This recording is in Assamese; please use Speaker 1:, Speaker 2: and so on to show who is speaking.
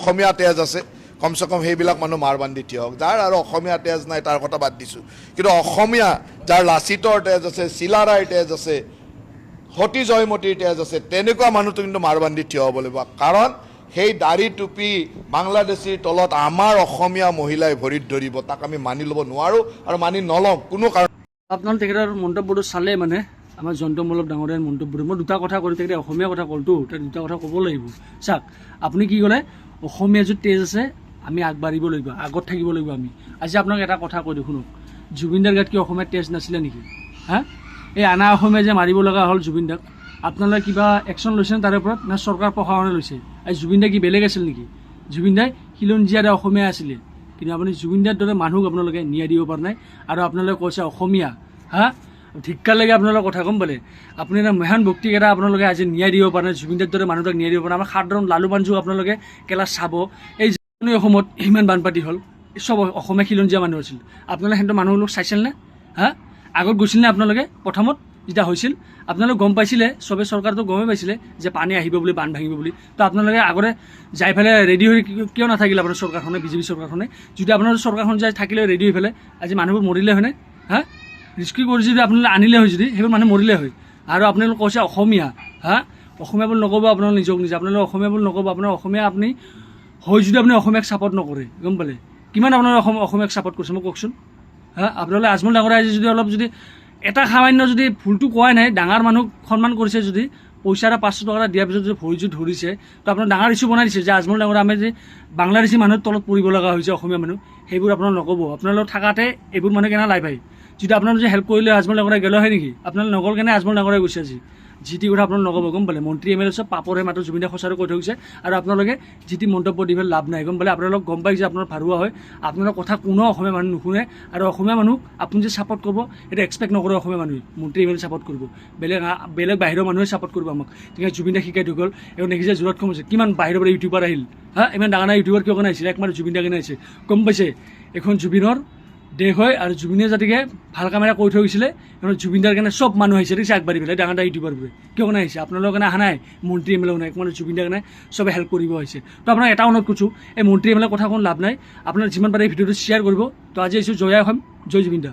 Speaker 1: অসমীয়া তেজ আছে কমচে কম সেইবিলাক মানুহ মাৰ বান্ধি থিয় হওক। যাৰ আৰু অসমীয়া তেজ নাই তাৰ কথা বাদ দিছোঁ, কিন্তু অসমীয়া যাৰ লাচিতৰ তেজ আছে, চিলাৰায়ৰ তেজ আছে, সতী জয়মতীৰ তেজ আছে, তেনেকুৱা মানুহটো কিন্তু মাৰ বান্ধি থিয় হ'ব লাগিব। কাৰণ সেই দাড়ি টুপি বাংলাদেশীৰ তলত আমাৰ অসমীয়া মহিলাই ভৰিত ধৰিব, তাক আমি মানি ল'ব নোৱাৰোঁ আৰু মানি নলওঁ কোনো কাৰণ।
Speaker 2: আপোনালোকে তেখেতৰ মন্তব্যটো চালে মানে আমাৰ জয়ন্তমল্লভ ডাঙৰীয়াৰ মন্তব্যটো মই দুটা কথা কৰি তেখেতে অসমীয়া কথা ক'লতো, তাত দুটা কথা ক'ব লাগিব। চাওক, আপুনি কি ক'লে অসমীয়া য'ত তেজ আছে আমি আগবাঢ়িব লাগিব, আগত থাকিব লাগিব আমি। আজি আপোনাক এটা কথা কৈ দিওঁ শুনক, জুবিনদাৰ গাত কি অসমীয়াৰ তেজ নাছিলে নেকি? হা, এই আনা অসমীয়া যে মাৰিব লগা হ'ল জুবিনদাক, আপোনালোকে কিবা একশ্যন লৈছে তাৰে ওপৰত না চৰকাৰ প্ৰশাসনে লৈছে? আজি জুবিনদা কি বেলেগ আছিল নেকি? জুবিনদাই খিলঞ্জীয়াৰে অসমীয়া আছিলে, কিন্তু আপুনি জুবিনদাৰ দৰে মানুহক আপোনালোকে ন্যায় দিব পৰা নাই। আৰু আপোনালোকে কৈছে অসমীয়া, হা ধিক্কাৰ লাগে আপোনালোকৰ কথা গম পালে। আপুনি এটা মহান ব্যক্তিক এটা আপোনালোকে আজি ন্যায় দিব পৰা নাই, জুবিনদাৰ দৰে মানুহক ন্যায় দিব পৰা নাই। আমাৰ সাধাৰণ লালু পাঞ্জুক আপোনালোকে কেলা চাব। এই অসমত ইমান বানপানী হ'ল, চব অসমীয়া খিলঞ্জীয়া মানুহ আছিল, আপোনালোকে সিহঁতৰ মানুহবিলাক চাইছিল নে? হা, আগত গৈছিল নে আপোনালোকে? প্ৰথমত যেতিয়া হৈছিল আপোনালোকে গম পাইছিলে, চবে চৰকাৰটো গমেই পাইছিলে যে পানী আহিব বুলি, বান্ধ ভাঙিব বুলি। তো আপোনালোকে আগতে যাই পেলাই ৰেডি হৈ কিয় নাথাকিলে আপোনাৰ চৰকাৰখনে, বিজেপি চৰকাৰখনে? যদি আপোনাৰ চৰকাৰখন যাই থাকিলে ৰেডি হৈ পেলাই আজি মানুহবোৰ মৰিলে হয়নে? হা, ৰিস্কি কৰি যদি আপোনালোকে আনিলে হয়, যদি সেইবোৰ মানুহ মৰিলে হয়। আৰু আপোনালোকে কৈছে অসমীয়া, হা অসমীয়া বুলি নক'ব আপোনালোকে নিজক নিজে, আপোনালোকে অসমীয়া বুলি নক'ব। আপোনাৰ অসমীয়া আপুনি হয় যদি আপুনি অসমীয়াক ছাপৰ্ট নকৰে, গম পালে? কিমান আপোনালোকে অসমীয়াক ছাপৰ্ট কৰিছে মোক কওকচোন। হা, আপোনালোকে আজমল ডাঙৰীয়া আজি যদি অলপ যদি এটা সামান্য যদি ভুলটো কোৱাই নাই, ডাঙৰ মানুহক সন্মান কৰিছে, যদি পইচা এটা 500 টকা দিয়াৰ পিছত যদি ভৰি যদি ধৰিছে, তো আপোনাৰ ডাঙৰ ইছ্যু বনাই দিছে যে আজমল ডাঙৰীয়া আমি যে বাংলাদেশী মানুহৰ তলত পৰিব লগা হৈছে অসমীয়া মানুহ। সেইবোৰ আপোনালোকে নক'ব। আপোনালোক থাকাতে এইবোৰ মানুহ কেনে লাই পায়? যদি আপোনালোকে যে হেল্প কৰিলে আজমল ডাঙৰীয়া গেল হয় নেকি? আপোনালোকে নগ'ল কেনে আজমল ডাঙৰীয়া গৈছে আজি? যি টি কথা আপোনালোকে নক'ব, গম পালে? মন্ত্ৰী এম এল এ চব পাপৰহে, মাত্ৰ জুবিনদাক সঁচাটো কৈ থৈছে। আৰু আপোনালোকে যি টি মন্তব্য দি পেলাই লাভ নাই, গম পালে? আপোনালোক গম পাই যে আপোনাৰ ভাৰুৱা হয়, আপোনালোকৰ কথা কোনো অসমীয়া মানুহ নুশুনে। আৰু অসমীয়া মানুহ আপুনি যে ছাপৰ্ট কৰিব সেইটো এক্সপেক্ট নকৰে অসমীয়া মানুহে। মন্ত্ৰী এম এল এ ছাপৰ্ট কৰিব, বেলেগ বাহিৰৰ মানুহে ছাপৰ্ট কৰিব আমাক। তেনেকৈ জুবিনদা শিকাই থৈ গ'ল। এখন দেখিছে জোৰত কমিছে, কিমান বাহিৰৰ পৰা ইউটিউবাৰ আহিল। হা, ইমান ডাঙৰ ডাঙৰ ইউটিউবাৰ কিয় কাৰণে আহিছিল? একমাত্ৰ জুবিনদাৰ কাৰণে আহিছে, গম পাইছে? এখন জুবিনৰ দেশ হয়, আৰু জুবিনে যাতিকে ভাল কাম এটা কৰি থৈ গৈছিলে, এখন জুবিনদাৰ কাৰণে চব মানুহ আহিছে, দেখিছে আগবাঢ়ি পেলাই ডাঙৰ ডাঙৰ ইউটিউবাৰবোৰে। কিয় কাৰণে আহিছে? আপোনালোকৰ কাৰণে অহা নাই, মন্ত্ৰী এম এল এ নাই, একমাত্ৰ জুবিনদাৰ কাৰণে চবে হেল্প কৰিব আহিছে। তো আপোনাক এটা অনুৰোধ কৰিছোঁ, এই মন্ত্ৰী এম এল এৰ কথা কোনো লাভ নাই, আপোনাৰ যিমান পাৰে এই ভিডিঅ'টো শ্বেয়াৰ কৰিব। তো আজি আহিছোঁ জয় অসম, জয় জুবিনদা।